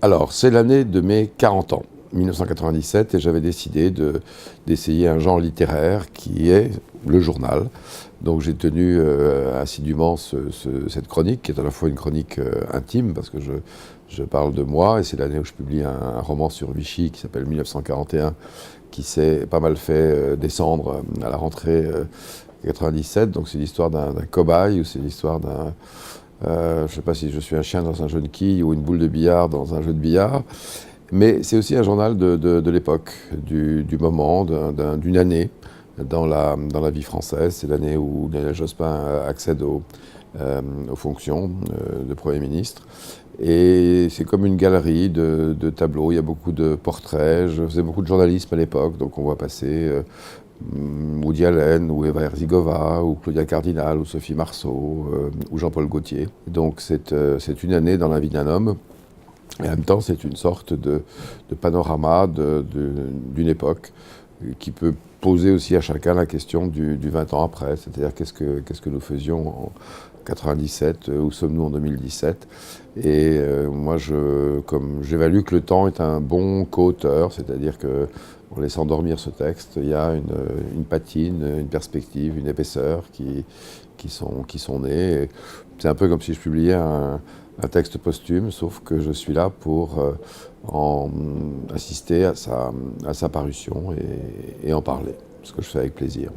Alors, c'est l'année de mes 40 ans, 1997, et j'avais décidé d'essayer un genre littéraire qui est le journal. Donc j'ai tenu assidûment cette chronique, qui est à la fois une chronique intime, parce que je parle de moi, et c'est l'année où je publie un roman sur Vichy qui s'appelle 1941, qui s'est pas mal fait descendre à la rentrée 97. Donc c'est l'histoire d'un cobaye, ou c'est l'histoire d'un... je ne sais pas si je suis un chien dans un jeu de quilles ou une boule de billard dans un jeu de billard, mais c'est aussi un journal de l'époque, du moment, d'une année dans la vie française. C'est l'année où Lionel Jospin accède aux fonctions de Premier ministre. Et c'est comme une galerie de tableaux, il y a beaucoup de portraits. Je faisais beaucoup de journalisme à l'époque, donc on voit passer Woody Allen, ou Eva Herzigova, ou Claudia Cardinal, ou Sophie Marceau, ou Jean-Paul Gaultier. Donc c'est une année dans la vie d'un homme, et en même temps c'est une sorte de panorama d'une époque qui peut poser aussi à chacun la question du 20 ans après, c'est-à-dire qu'est-ce que nous faisions en 97, où sommes-nous en 2017. Et moi, comme j'évalue que le temps est un bon co-auteur, c'est-à-dire que en laissant dormir ce texte, il y a une patine, une perspective, une épaisseur qui sont nées. C'est un peu comme si je publiais un texte posthume, sauf que je suis là pour assister à sa parution et en parler, ce que je fais avec plaisir.